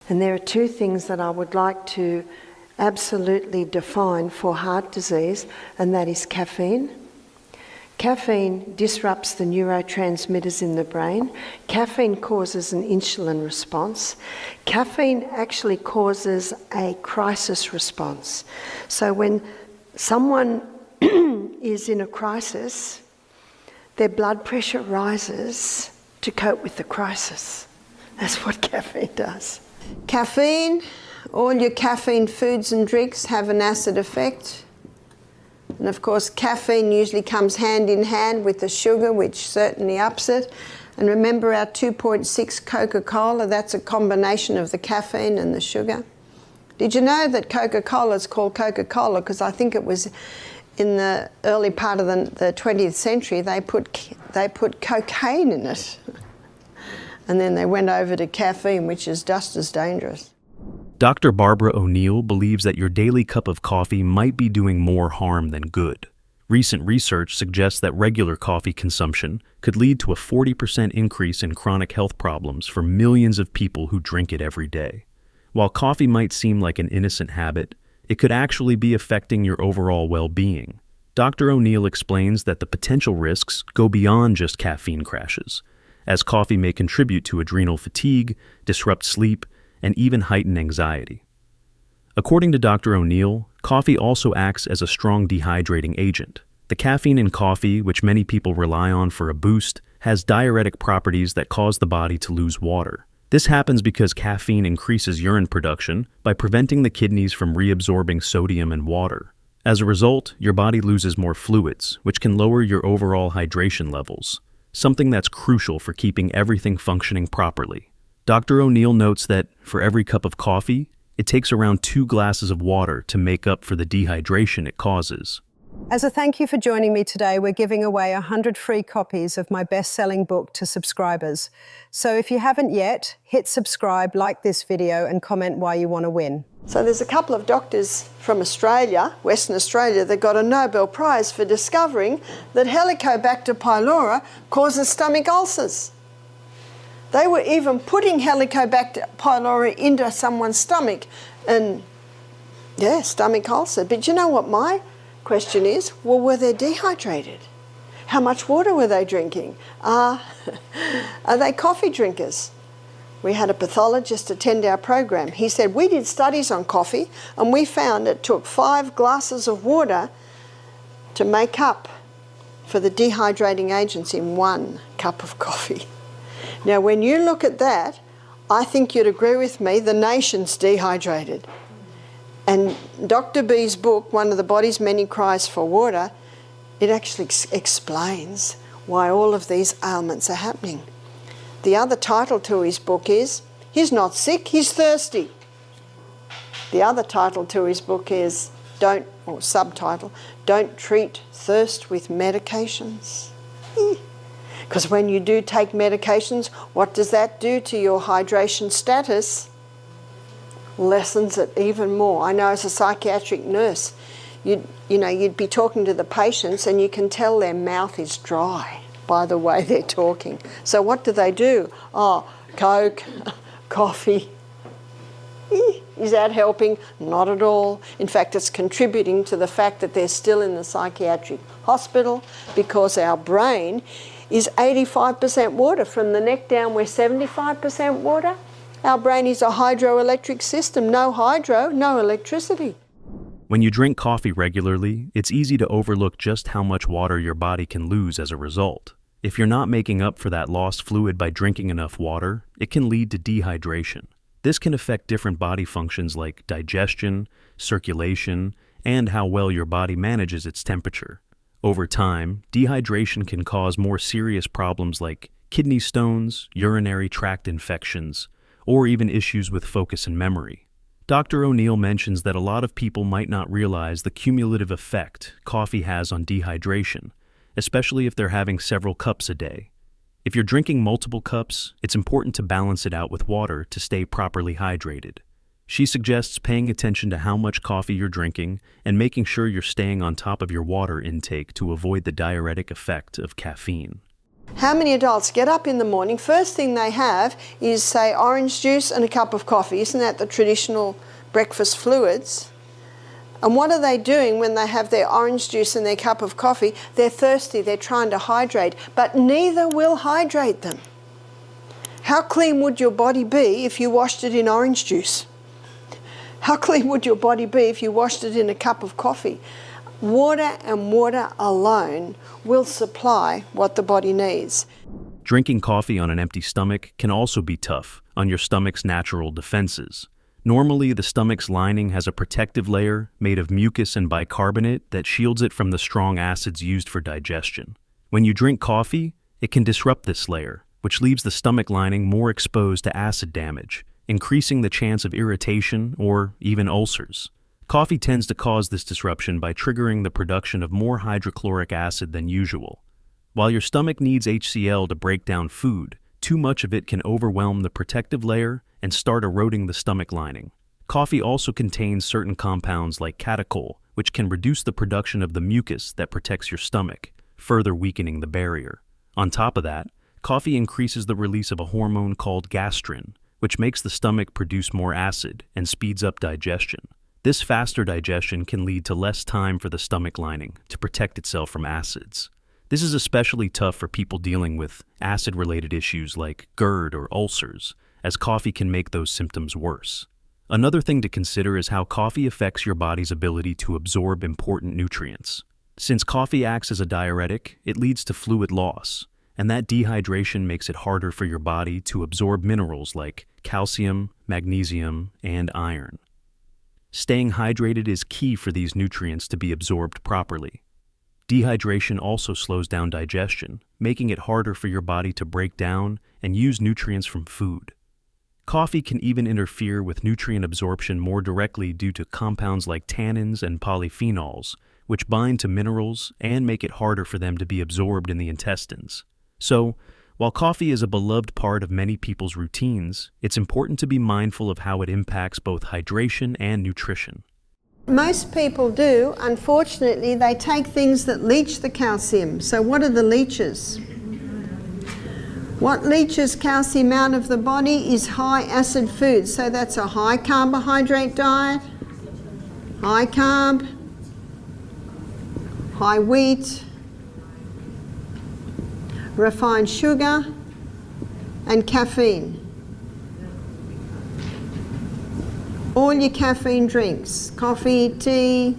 And there are two things that I would like to absolutely define for heart disease, and that is caffeine. Caffeine disrupts the neurotransmitters in the brain. Caffeine causes an insulin response. Caffeine actually causes a crisis response. So when someone is in a crisis, their blood pressure rises to cope with the crisis. That's what caffeine does. Caffeine, all your caffeine foods and drinks have an acid effect. And of course, caffeine usually comes hand in hand with the sugar, which certainly ups it. And remember our 2.6 Coca-Cola, that's a combination of the caffeine and the sugar. Did you know that Coca-Cola is called Coca-Cola? Because I think it was in the early part of the 20th century, they put cocaine in it. And then they went over to caffeine, which is just as dangerous. Dr. Barbara O'Neill believes that your daily cup of coffee might be doing more harm than good. Recent research suggests that regular coffee consumption could lead to a 40% increase in chronic health problems for millions of people who drink it every day. While coffee might seem like an innocent habit, it could actually be affecting your overall well-being. Dr. O'Neill explains that the potential risks go beyond just caffeine crashes, as coffee may contribute to adrenal fatigue, disrupt sleep, and even heighten anxiety. According to Dr. O'Neill, coffee also acts as a strong dehydrating agent. The caffeine in coffee, which many people rely on for a boost, has diuretic properties that cause the body to lose water. This happens because caffeine increases urine production by preventing the kidneys from reabsorbing sodium and water. As a result, your body loses more fluids, which can lower your overall hydration levels, something that's crucial for keeping everything functioning properly. Dr. O'Neill notes that for every cup of coffee, it takes around 2 glasses of water to make up for the dehydration it causes. As a thank you for joining me today, we're giving away 100 free copies of my best-selling book to subscribers. So if you haven't yet, hit subscribe, like this video, and comment why you want to win. So there's a couple of doctors from Australia, Western Australia, that got a Nobel Prize for discovering that Helicobacter pylori causes stomach ulcers. They were even putting Helicobacter pylori into someone's stomach and, yeah, stomach ulcer. But you know what my question is? Well, were they dehydrated? How much water were they drinking? Are they coffee drinkers? We had a pathologist attend our program. He said, we did studies on coffee and we found it took 5 glasses of water to make up for the dehydrating agents in 1 cup of coffee. Now, when you look at that, I think you'd agree with me, the nation's dehydrated. And Dr. B's book, One of the Body's Many Cries for Water, it actually explains why all of these ailments are happening. The other title to his book is, he's not sick, he's thirsty. The other title to his book is, subtitle, Don't Treat Thirst with Medications. Because when you do take medications, what does that do to your hydration status? Lessens it even more. I know as a psychiatric nurse, you'd be talking to the patients and you can tell their mouth is dry by the way they're talking. So what do? Oh, Coke, coffee. Is that helping? Not at all. In fact, it's contributing to the fact that they're still in the psychiatric hospital, because our brain is 85% water. From the neck down, we're 75% water. Our brain is a hydroelectric system. No hydro, no electricity. When you drink coffee regularly, it's easy to overlook just how much water your body can lose as a result. If you're not making up for that lost fluid by drinking enough water, it can lead to dehydration. This can affect different body functions like digestion, circulation, and how well your body manages its temperature. Over time, dehydration can cause more serious problems like kidney stones, urinary tract infections, or even issues with focus and memory. Dr. O'Neill mentions that a lot of people might not realize the cumulative effect coffee has on dehydration, especially if they're having several cups a day. If you're drinking multiple cups, it's important to balance it out with water to stay properly hydrated. She suggests paying attention to how much coffee you're drinking and making sure you're staying on top of your water intake to avoid the diuretic effect of caffeine. How many adults get up in the morning, first thing they have is, say, orange juice and a cup of coffee? Isn't that the traditional breakfast fluids? And what are they doing when they have their orange juice and their cup of coffee? They're thirsty, they're trying to hydrate, but neither will hydrate them. How clean would your body be if you washed it in orange juice? How clean would your body be if you washed it in a cup of coffee? Water and water alone will supply what the body needs. Drinking coffee on an empty stomach can also be tough on your stomach's natural defenses. Normally, the stomach's lining has a protective layer made of mucus and bicarbonate that shields it from the strong acids used for digestion. When you drink coffee, it can disrupt this layer, which leaves the stomach lining more exposed to acid damage, increasing the chance of irritation or even ulcers. Coffee tends to cause this disruption by triggering the production of more hydrochloric acid than usual. While your stomach needs HCl to break down food, too much of it can overwhelm the protective layer and start eroding the stomach lining. Coffee also contains certain compounds like catechol, which can reduce the production of the mucus that protects your stomach, further weakening the barrier. On top of that, coffee increases the release of a hormone called gastrin, which makes the stomach produce more acid and speeds up digestion. This faster digestion can lead to less time for the stomach lining to protect itself from acids. This is especially tough for people dealing with acid-related issues like GERD or ulcers, as coffee can make those symptoms worse. Another thing to consider is how coffee affects your body's ability to absorb important nutrients. Since coffee acts as a diuretic, it leads to fluid loss, and that dehydration makes it harder for your body to absorb minerals like calcium, magnesium, and iron. Staying hydrated is key for these nutrients to be absorbed properly. Dehydration also slows down digestion, making it harder for your body to break down and use nutrients from food. Coffee can even interfere with nutrient absorption more directly due to compounds like tannins and polyphenols, which bind to minerals and make it harder for them to be absorbed in the intestines. So, while coffee is a beloved part of many people's routines, it's important to be mindful of how it impacts both hydration and nutrition. Most people do, unfortunately, they take things that leach the calcium. So what are the leaches? What leaches calcium out of the body is high acid foods. So that's a high carbohydrate diet, high carb, high wheat, refined sugar, and caffeine. All your caffeine drinks, coffee, tea,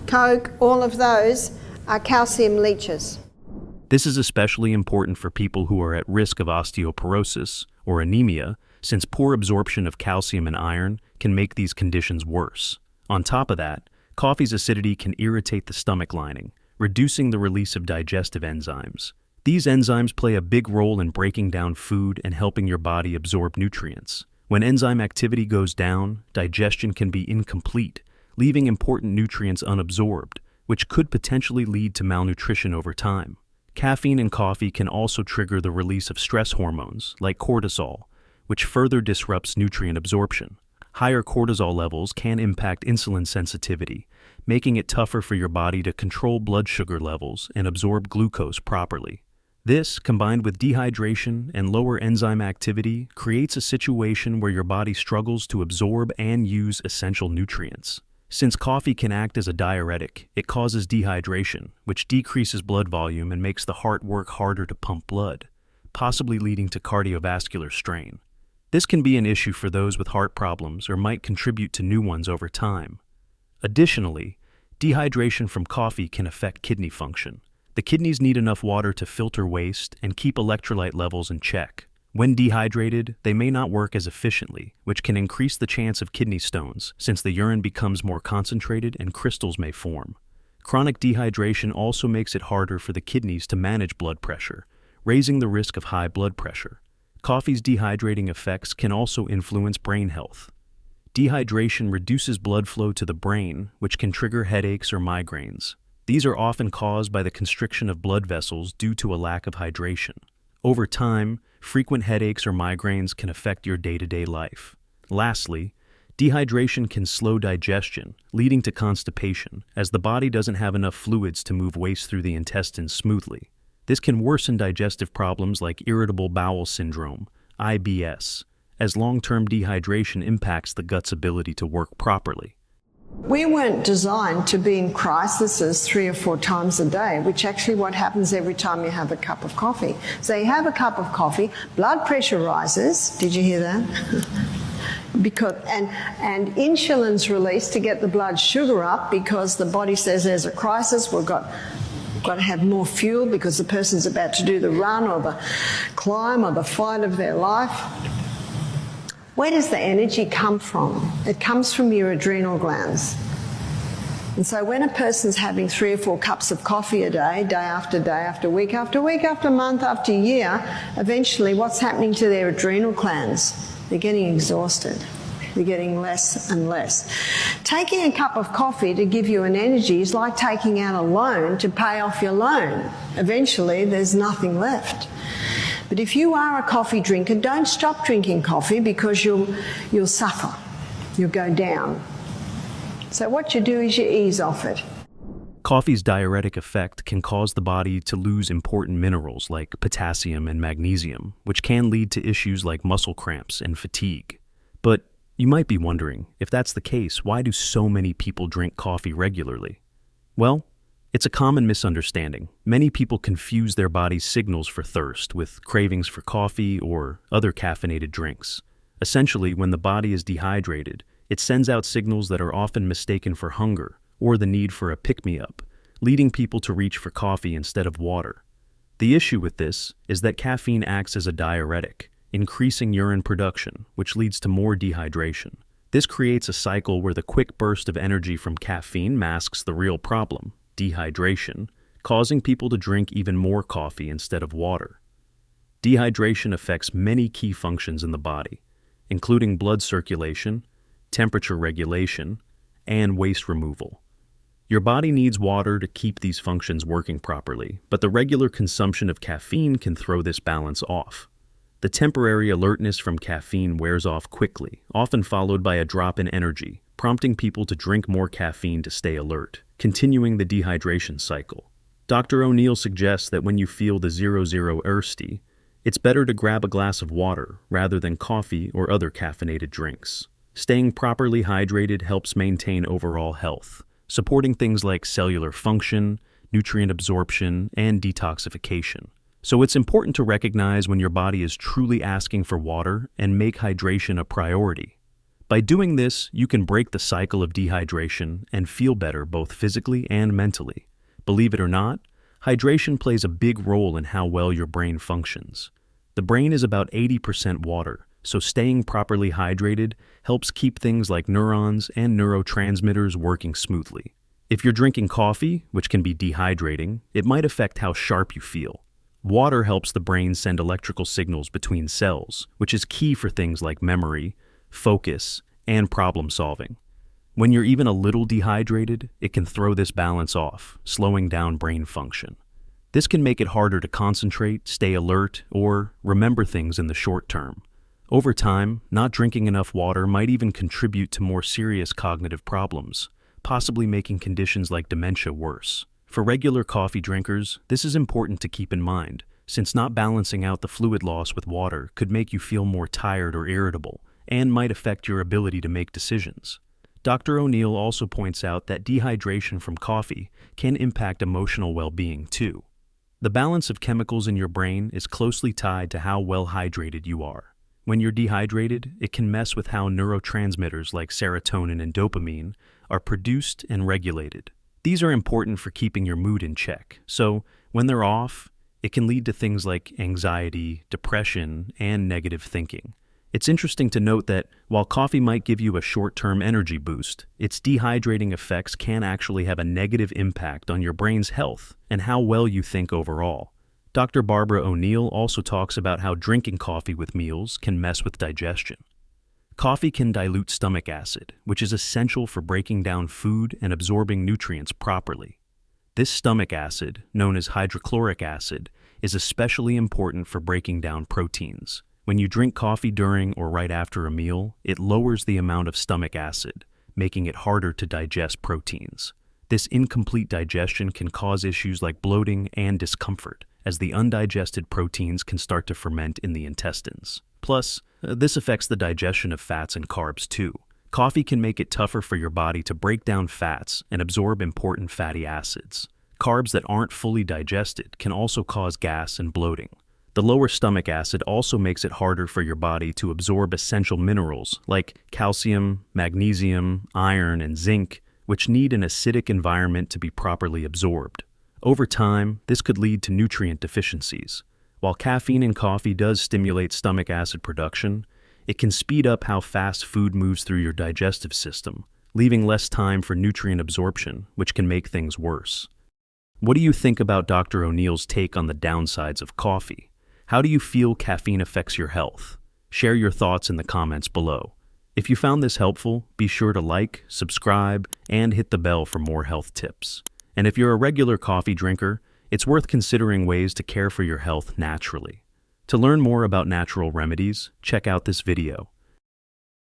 Coke, all of those are calcium leaches. This is especially important for people who are at risk of osteoporosis or anemia, since poor absorption of calcium and iron can make these conditions worse. On top of that, coffee's acidity can irritate the stomach lining, reducing the release of digestive enzymes. These enzymes play a big role in breaking down food and helping your body absorb nutrients. When enzyme activity goes down, digestion can be incomplete, leaving important nutrients unabsorbed, which could potentially lead to malnutrition over time. Caffeine in coffee can also trigger the release of stress hormones, like cortisol, which further disrupts nutrient absorption. Higher cortisol levels can impact insulin sensitivity, making it tougher for your body to control blood sugar levels and absorb glucose properly. This, combined with dehydration and lower enzyme activity, creates a situation where your body struggles to absorb and use essential nutrients. Since coffee can act as a diuretic, it causes dehydration, which decreases blood volume and makes the heart work harder to pump blood, possibly leading to cardiovascular strain. This can be an issue for those with heart problems or might contribute to new ones over time. Additionally, dehydration from coffee can affect kidney function. The kidneys need enough water to filter waste and keep electrolyte levels in check. When dehydrated, they may not work as efficiently, which can increase the chance of kidney stones, since the urine becomes more concentrated and crystals may form. Chronic dehydration also makes it harder for the kidneys to manage blood pressure, raising the risk of high blood pressure. Coffee's dehydrating effects can also influence brain health. Dehydration reduces blood flow to the brain, which can trigger headaches or migraines. These are often caused by the constriction of blood vessels due to a lack of hydration. Over time, frequent headaches or migraines can affect your day-to-day life. Lastly, dehydration can slow digestion, leading to constipation, as the body doesn't have enough fluids to move waste through the intestines smoothly. This can worsen digestive problems like irritable bowel syndrome, IBS, as long-term dehydration impacts the gut's ability to work properly. We weren't designed to be in crises 3 or 4 times a day, which actually what happens every time you have a cup of coffee. So you have a cup of coffee, blood pressure rises. Did you hear that? And insulin's released to get the blood sugar up because the body says there's a crisis, we've got to have more fuel because the person's about to do the run or the climb or the fight of their life. Where does the energy come from? It comes from your adrenal glands. And so when a person's having 3 or 4 cups of coffee a day, day after day, after week, after week, after month, after year, eventually what's happening to their adrenal glands? They're getting exhausted. They're getting less and less. Taking a cup of coffee to give you an energy is like taking out a loan to pay off your loan. Eventually there's nothing left. But if you are a coffee drinker, don't stop drinking coffee because you'll suffer. You'll go down. So what you do is you ease off it. Coffee's diuretic effect can cause the body to lose important minerals like potassium and magnesium, which can lead to issues like muscle cramps and fatigue. But you might be wondering, if that's the case, why do so many people drink coffee regularly? Well, it's a common misunderstanding. Many people confuse their body's signals for thirst with cravings for coffee or other caffeinated drinks. Essentially, when the body is dehydrated, it sends out signals that are often mistaken for hunger or the need for a pick-me-up, leading people to reach for coffee instead of water. The issue with this is that caffeine acts as a diuretic, increasing urine production, which leads to more dehydration. This creates a cycle where the quick burst of energy from caffeine masks the real problem, dehydration, causing people to drink even more coffee instead of water. Dehydration affects many key functions in the body, including blood circulation, temperature regulation, and waste removal. Your body needs water to keep these functions working properly, but the regular consumption of caffeine can throw this balance off. The temporary alertness from caffeine wears off quickly, often followed by a drop in energy, prompting people to drink more caffeine to stay alert, continuing the dehydration cycle. Dr. O'Neill suggests that when you feel the 0-0 thirsty, it's better to grab a glass of water rather than coffee or other caffeinated drinks. Staying properly hydrated helps maintain overall health, supporting things like cellular function, nutrient absorption, and detoxification. So it's important to recognize when your body is truly asking for water and make hydration a priority. By doing this, you can break the cycle of dehydration and feel better both physically and mentally. Believe it or not, hydration plays a big role in how well your brain functions. The brain is about 80% water, so staying properly hydrated helps keep things like neurons and neurotransmitters working smoothly. If you're drinking coffee, which can be dehydrating, it might affect how sharp you feel. Water helps the brain send electrical signals between cells, which is key for things like memory, focus, and problem solving. When you're even a little dehydrated, it can throw this balance off, slowing down brain function. This can make it harder to concentrate, stay alert, or remember things in the short term. Over time, not drinking enough water might even contribute to more serious cognitive problems, possibly making conditions like dementia worse. For regular coffee drinkers, this is important to keep in mind, since not balancing out the fluid loss with water could make you feel more tired or irritable, and might affect your ability to make decisions. Dr. O'Neill also points out that dehydration from coffee can impact emotional well-being too. The balance of chemicals in your brain is closely tied to how well hydrated you are. When you're dehydrated, it can mess with how neurotransmitters like serotonin and dopamine are produced and regulated. These are important for keeping your mood in check, so when they're off, it can lead to things like anxiety, depression, and negative thinking. It's interesting to note that while coffee might give you a short-term energy boost, its dehydrating effects can actually have a negative impact on your brain's health and how well you think overall. Dr. Barbara O'Neill also talks about how drinking coffee with meals can mess with digestion. Coffee can dilute stomach acid, which is essential for breaking down food and absorbing nutrients properly. This stomach acid, known as hydrochloric acid, is especially important for breaking down proteins. When you drink coffee during or right after a meal, it lowers the amount of stomach acid, making it harder to digest proteins. This incomplete digestion can cause issues like bloating and discomfort, as the undigested proteins can start to ferment in the intestines. Plus, this affects the digestion of fats and carbs too. Coffee can make it tougher for your body to break down fats and absorb important fatty acids. Carbs that aren't fully digested can also cause gas and bloating. The lower stomach acid also makes it harder for your body to absorb essential minerals like calcium, magnesium, iron, and zinc, which need an acidic environment to be properly absorbed. Over time, this could lead to nutrient deficiencies. While caffeine in coffee does stimulate stomach acid production, it can speed up how fast food moves through your digestive system, leaving less time for nutrient absorption, which can make things worse. What do you think about Dr. O'Neill's take on the downsides of coffee? How do you feel caffeine affects your health? Share your thoughts in the comments below. If you found this helpful, be sure to like, subscribe, and hit the bell for more health tips. And if you're a regular coffee drinker, it's worth considering ways to care for your health naturally. To learn more about natural remedies, check out this video.